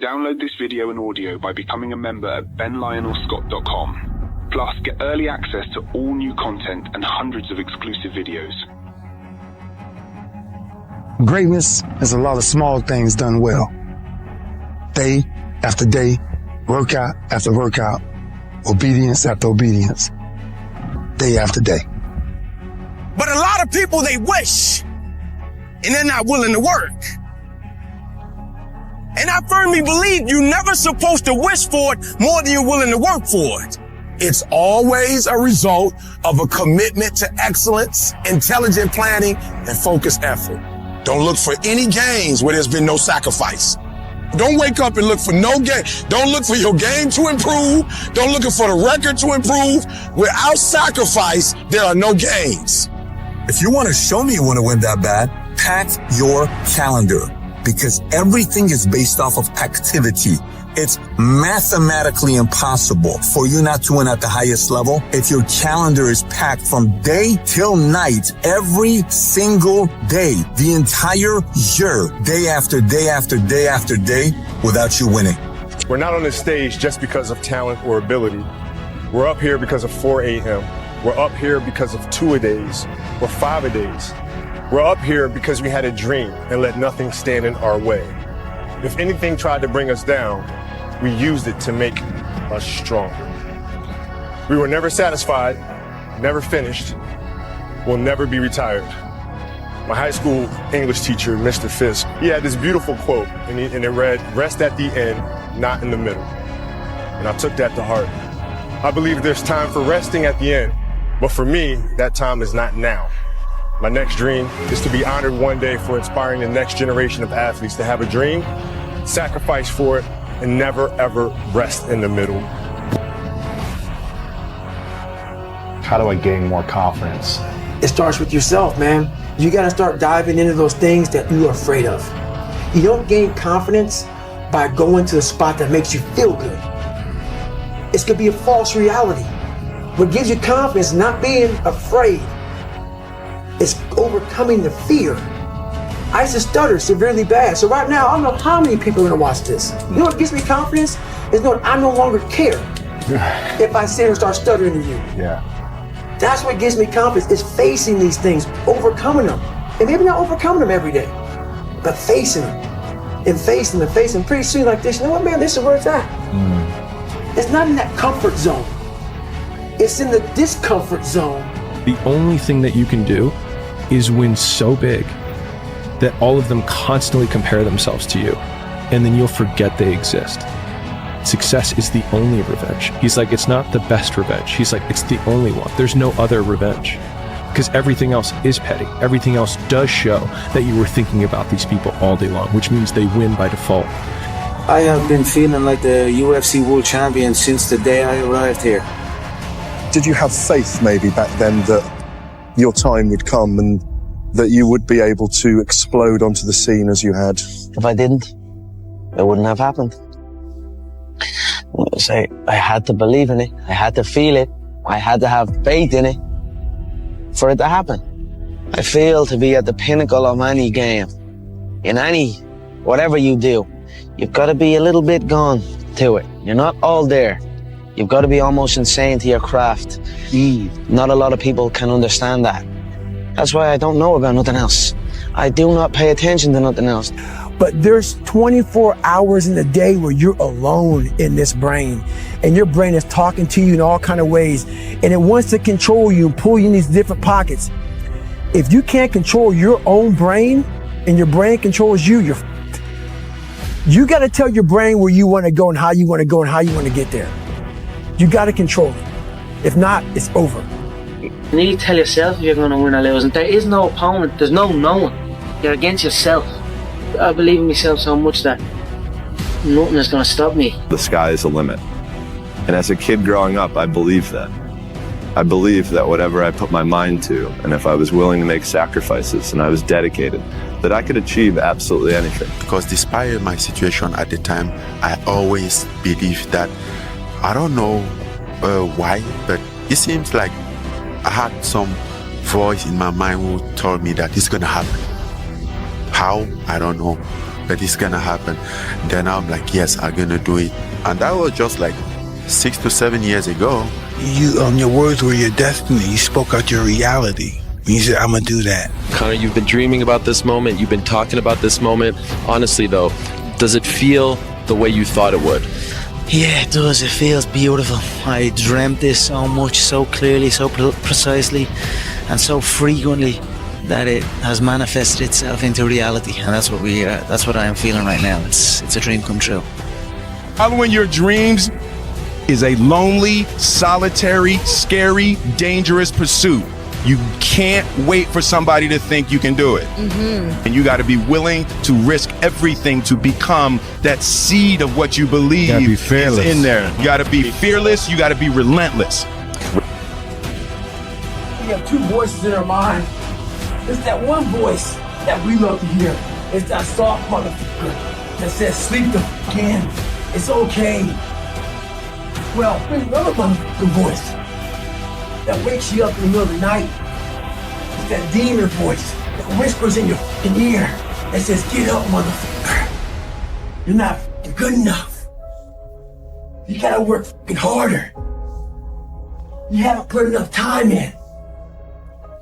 Download this video and audio by becoming a member at benlionelscott.com. Plus, get early access to all new content and hundreds of exclusive videos. Greatness is a lot of small things done well. Day after day, workout after workout, obedience after obedience, day after day. But a lot of people, they wish, and they're not willing to work. And I firmly believe you're never supposed to wish for it more than you're willing to work for it. It's always a result of a commitment to excellence, intelligent planning, and focused effort. Don't look for any gains where there's been no sacrifice. Don't wake up and look for no gain. Don't look for your game to improve. Don't look for the record to improve. Without sacrifice, there are no gains. If you want to show me you want to win that bad, pack your calendar, because everything is based off of activity. It's mathematically impossible for you not to win at the highest level if your calendar is packed from day till night, every single day, the entire year, day after day after day after day, without you winning. We're not on this stage just because of talent or ability. We're up here because of 4 a.m. We're up here because of 2-a-days or 5-a-days. We're up here because we had a dream and let nothing stand in our way. If anything tried to bring us down, we used it to make us stronger. We were never satisfied, never finished, will never be retired. My high school English teacher, Mr. Fisk, he had this beautiful quote, and it read, "Rest at the end, not in the middle." And I took that to heart. I believe there's time for resting at the end, but for me, that time is not now. My next dream is to be honored one day for inspiring the next generation of athletes to have a dream, sacrifice for it, and never ever rest in the middle. How do I gain more confidence? It starts with yourself, man. You gotta start diving into those things that you're afraid of. You don't gain confidence by going to a spot that makes you feel good. It's gonna be a false reality. What gives you confidence is not being afraid. It's overcoming the fear. I used to stutter severely bad. So right now, I don't know how many people are gonna watch this. You know what gives me confidence? Is knowing I no longer care if I sit and start stuttering to you. Yeah. That's what gives me confidence, is facing these things, overcoming them. And maybe not overcoming them every day, but facing them. And facing them, facing them. Pretty soon like this, you know what, man, this is where it's at. It's not in that comfort zone. It's in the discomfort zone. The only thing that you can do is win so big that all of them constantly compare themselves to you, and then you'll forget they exist. Success is the only revenge. He's like, it's not the best revenge. He's like, it's the only one. There's no other revenge. Because everything else is petty. Everything else does show that you were thinking about these people all day long, which means they win by default. I have been feeling like the UFC World Champion since the day I arrived here. Did you have faith maybe back then that your time would come and that you would be able to explode onto the scene as you had? If I didn't, it wouldn't have happened. I had to believe in it. I had to feel it. I had to have faith in it for it to happen. I feel to be at the pinnacle of any game, in any, whatever you do, you've got to be a little bit gone to it. You're not all there. You've got to be almost insane to your craft. Not a lot of people can understand that. That's why I don't know about nothing else. I do not pay attention to nothing else. But there's 24 hours in the day where you're alone in this brain, and your brain is talking to you in all kind of ways, and it wants to control you and pull you in these different pockets. If you can't control your own brain and your brain controls you, you're f***ed. You got to tell your brain where you want to go and how you want to go and how you want to get there. You got to control it. If not, it's over. You need to tell yourself if you're going to win or lose, and there is no opponent, there's no knowing. You're against yourself. I believe in myself so much that nothing is going to stop me. The sky is the limit. And as a kid growing up, I believed that. I believed that whatever I put my mind to, and if I was willing to make sacrifices and I was dedicated, that I could achieve absolutely anything. Because despite my situation at the time, I always believed that, I don't know why, but it seems like I had some voice in my mind who told me that it's going to happen. How? I don't know. that it's gonna happen. Then I'm like, yes, I'm gonna do it. And that was just like 6 to 7 years ago. Your words were your destiny. You spoke out your reality. You said, I'm gonna do that. Connor, you've been dreaming about this moment. You've been talking about this moment. Honestly, though, does it feel the way you thought it would? Yeah, it does. It feels beautiful. I dreamt this so much, so clearly, so precisely, and so frequently that it has manifested itself into reality. And that's what I am feeling right now. It's a dream come true. Following your dreams is a lonely, solitary, scary, dangerous pursuit. You can't wait for somebody to think you can do it. And you got to be willing to risk everything to become that seed of what you believe is in there. You got to be fearless. You got to be relentless. We have two voices in our mind. It's that one voice that we love to hear. It's that soft motherfucker that says, sleep the f*** in. It's okay. Well, there's another motherfucking voice that wakes you up in the middle of the night. It's that demon voice that whispers in your fucking ear that says, get up, motherfucker. You're not fucking good enough. You gotta work fucking harder. You haven't put enough time in.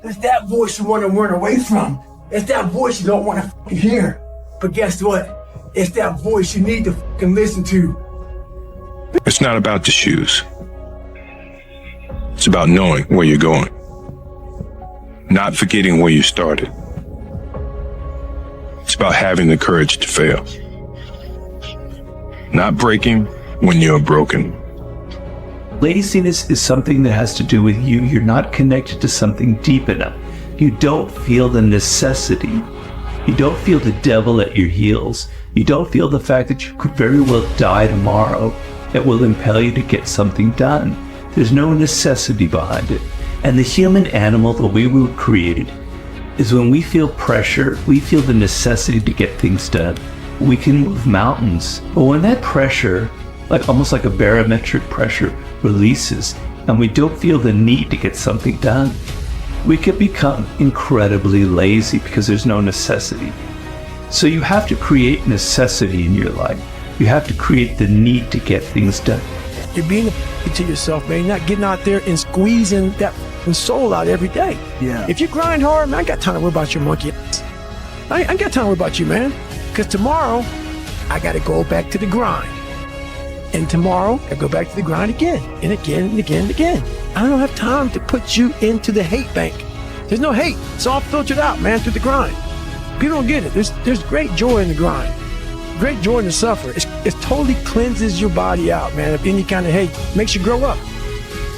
It's that voice you want to run away from. It's that voice you don't want to fucking hear. But guess what? It's that voice you need to fucking listen to. It's not about the shoes. It's about knowing where you're going. Not forgetting where you started. It's about having the courage to fail. Not breaking when you're broken. Laziness is something that has to do with you. You're not connected to something deep enough. You don't feel the necessity. You don't feel the devil at your heels. You don't feel the fact that you could very well die tomorrow that will impel you to get something done. There's no necessity behind it. And the human animal, the way we were created, is when we feel pressure, we feel the necessity to get things done. We can move mountains. But when that pressure, almost like a barometric pressure, releases, and we don't feel the need to get something done, we can become incredibly lazy because there's no necessity. So you have to create necessity in your life. You have to create the need to get things done. You're being to yourself, man. You're not getting out there and squeezing that soul out every day. Yeah. If you grind hard, man, I ain't got time to worry about your monkey ass. I ain't got time to worry about you, man. Because tomorrow, I got to go back to the grind. And tomorrow, I go back to the grind again, and again, and again, and again. I don't have time to put you into the hate bank. There's no hate. It's all filtered out, man, through the grind. People don't get it. There's great joy in the grind. Great joy in the suffer. It totally cleanses your body out, man, of any kind of hate. Makes you grow up.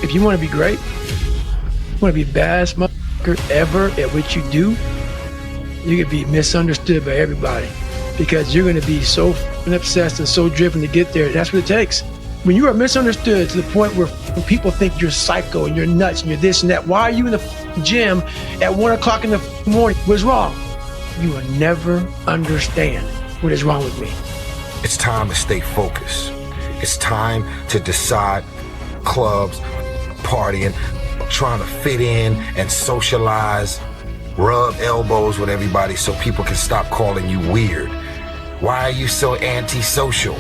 If you want to be great, you want to be the baddest motherfucker ever at what you do, you're going to be misunderstood by everybody because you're going to be so obsessed and so driven to get there. That's what it takes. When you are misunderstood to the point where people think you're psycho and you're nuts and you're this and that, why are you in the gym at 1 o'clock in the morning? What's wrong? You will never understand what is wrong with me. It's time to stay focused. It's time to decide clubs, partying, trying to fit in and socialize, rub elbows with everybody so people can stop calling you weird. Why are you so antisocial?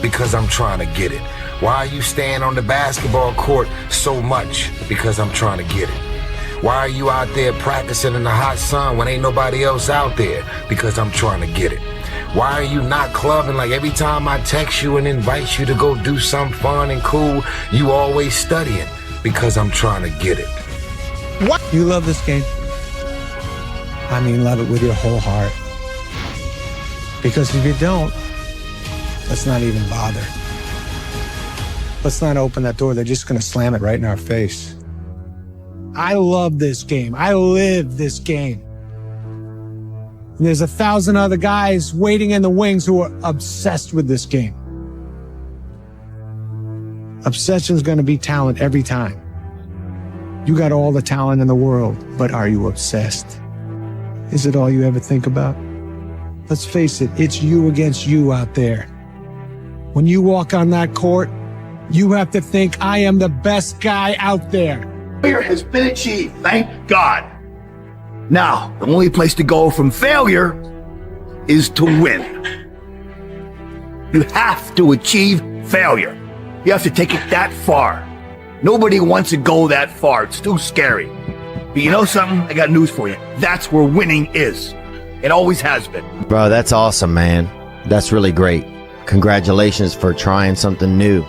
Because I'm trying to get it. Why are you staying on the basketball court so much? Because I'm trying to get it. Why are you out there practicing in the hot sun when ain't nobody else out there? Because I'm trying to get it. Why are you not clubbing? Like every time I text you and invite you to go do something fun and cool, you always studying. Because I'm trying to get it. What? You love this game? I mean, love it with your whole heart. Because if you don't, let's not even bother. Let's not open that door. They're just going to slam it right in our face. I love this game. I live this game. And there's 1,000 other guys waiting in the wings who are obsessed with this game. Obsession's going to be talent every time. You got all the talent in the world, but are you obsessed? Is it all you ever think about? Let's face it, it's you against you out there. When you walk on that court, you have to think, I am the best guy out there. Failure has been achieved, thank God. Now, the only place to go from failure is to win. You have to achieve failure. You have to take it that far. Nobody wants to go that far. It's too scary. But you know something? I got news for you. That's where winning is. It always has been. Bro, that's awesome, man. That's really great. Congratulations for trying something new.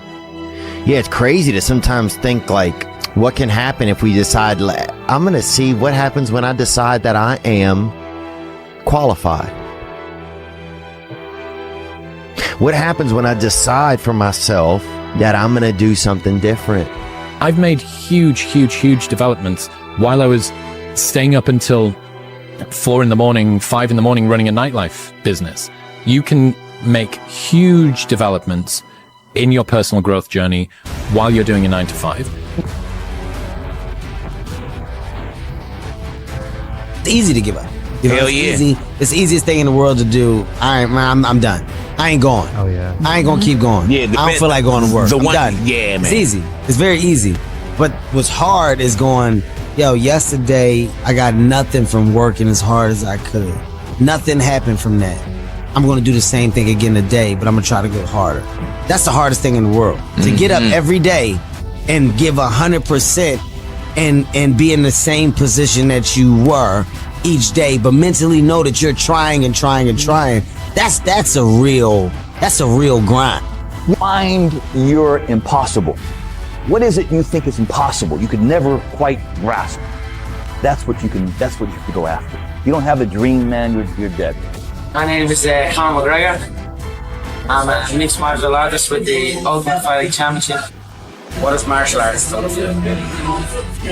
Yeah, it's crazy to sometimes think like, what can happen if we decide, I'm going to see what happens when I decide that I am qualified. What happens when I decide for myself that I'm going to do something different? I've made huge developments while I was staying up until 4 in the morning, 5 in the morning running a nightlife business. You can make huge developments in your personal growth journey while you're doing a 9 to 5. It's easy to give up. Hell yeah. It's the easiest thing in the world to do. I'm done. I ain't going. Oh yeah. I ain't gonna keep going. Yeah, I don't feel like going to work. I'm done. Yeah, man. It's easy. It's very easy. But what's hard is going, yo, yesterday I got nothing from working as hard as I could. Nothing happened from that. I'm gonna do the same thing again today, but I'm gonna try to go harder. That's the hardest thing in the world. To get up every day and give 100% and be in the same position that you were each day, but mentally know that you're trying and trying and trying. That's a real grind. Find your impossible. What is it you think is impossible? You could never quite grasp. That's what you have to go after. If you don't have a dream, man, you're dead. My name is Conor McGregor. I'm a mixed martial artist with the Ultimate Fighting Championship. What is martial arts?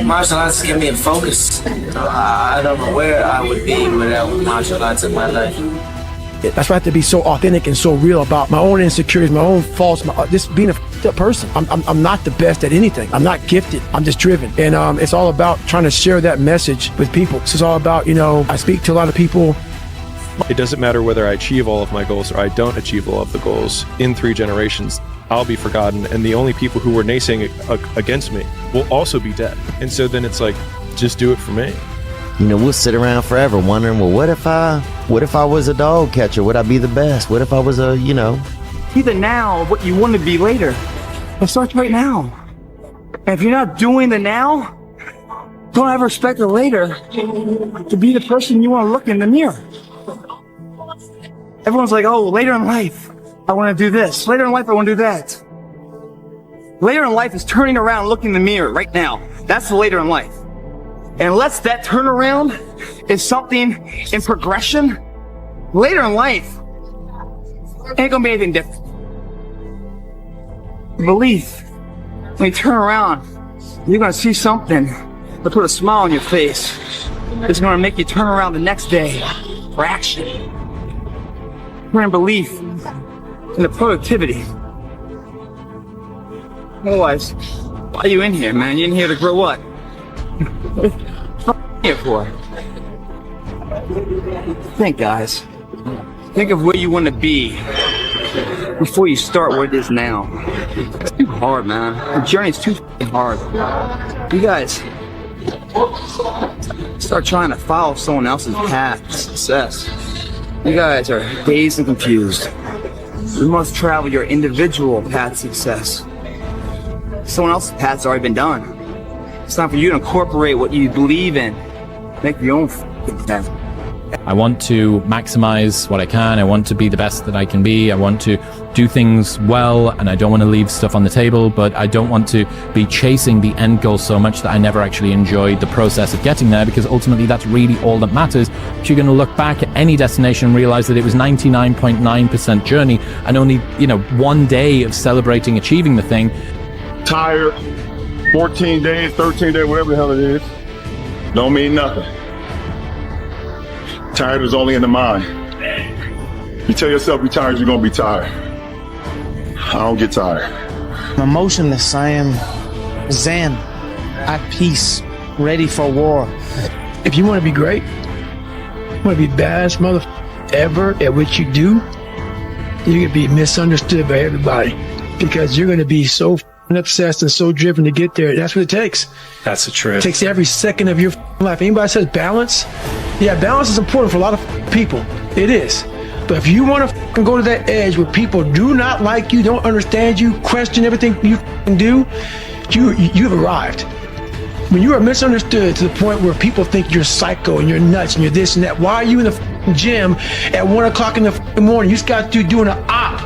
Martial arts give me a focus. I don't know where I would be without martial arts in my life. That's why I have to be so authentic and so real about my own insecurities, my own faults, just being a up person. I'm not the best at anything. I'm not gifted. I'm just driven. And it's all about trying to share that message with people. It's all about, I speak to a lot of people. It doesn't matter whether I achieve all of my goals or I don't achieve all of the goals. In 3 generations, I'll be forgotten, and the only people who were naysaying against me will also be dead. And so then it's like, just do it for me. We'll sit around forever wondering, well, what if I was a dog catcher? Would I be the best? What if I was Be the now of what you want to be later. It starts right now. And if you're not doing the now, don't ever expect the later to be the person you want to look in the mirror. Everyone's like, oh, later in life, I want to do this. Later in life, I want to do that. Later in life is turning around, looking in the mirror right now. That's the later in life. And unless that turnaround is something in progression, later in life ain't gonna be anything different. Belief, when you turn around, you're gonna see something that put a smile on your face. It's gonna make you turn around the next day for action. You're in belief in the productivity. Otherwise, why are you in here, man? You're in here to grow what? What are you here for? Think, guys. Think of where you want to be before you start where it is now. It's too hard, man. The journey's too hard. You guys start trying to follow someone else's path to success. You guys are dazed and confused. You must travel your individual path to success. Someone else's path's already been done. It's time for you to incorporate what you believe in. Make your own path. I want to maximize what I can. I want to be the best that I can be. I want to do things well, and I don't want to leave stuff on the table, but I don't want to be chasing the end goal so much that I never actually enjoyed the process of getting there, because ultimately that's really all that matters. If you're going to look back at any destination and realize that it was 99.9% journey and only, 1 day of celebrating achieving the thing. Tired, 14 days, 13 days, whatever the hell it is, don't mean nothing. Tired is only in the mind. You tell yourself you're tired, you're gonna be tired. I don't get tired. I'm emotionless. I am zen, at peace, ready for war. If you want to be great, you want to be baddest motherfucker ever at what you do, you're going to be misunderstood by everybody because you're going to be so obsessed and so driven to get there. That's what it takes. That's the truth. It takes every second of your life. Anybody says balance? Yeah, balance is important for a lot of people. It is. But if you want to go to that edge where people do not like you, don't understand you, question everything you do, you've arrived. When you are misunderstood to the point where people think you're psycho and you're nuts and you're this and that, why are you in the gym at 1 o'clock in the morning? You just got to doing an op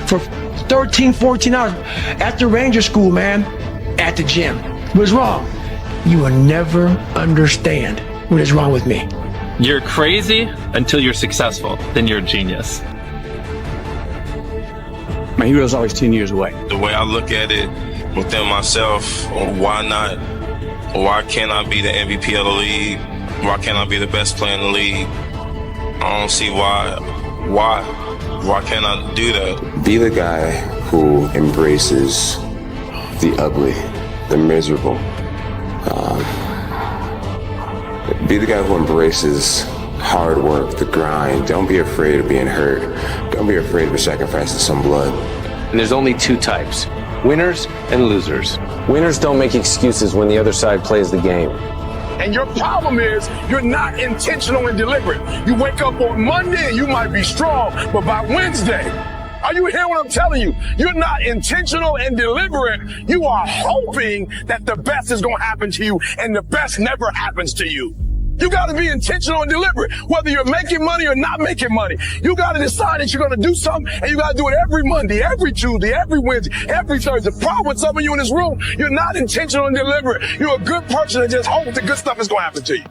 for 13, 14 hours at the Ranger School, man, at the gym. What's wrong? You will never understand what is wrong with me. You're crazy until you're successful. Then you're a genius. My hero's always 10 years away. The way I look at it within myself, why not? Why can't I be the MVP of the league? Why can't I be the best player in the league? I don't see why. Why can't I do that? Be the guy who embraces the ugly, the miserable. Be the guy who embraces hard work, the grind. Don't be afraid of being hurt. Don't be afraid of sacrificing some blood. And there's only two types, winners and losers. Winners don't make excuses when the other side plays the game. And your problem is you're not intentional and deliberate. You wake up on Monday and you might be strong, but by Wednesday, are you hearing what I'm telling you? You're not intentional and deliberate. You are hoping that the best is going to happen to you, and the best never happens to you. You got to be intentional and deliberate, whether you're making money or not making money. You got to decide that you're going to do something, and you got to do it every Monday, every Tuesday, every Wednesday, every Thursday. The problem with some of you in this room, you're not intentional and deliberate. You're a good person that just hopes the good stuff is going to happen to you.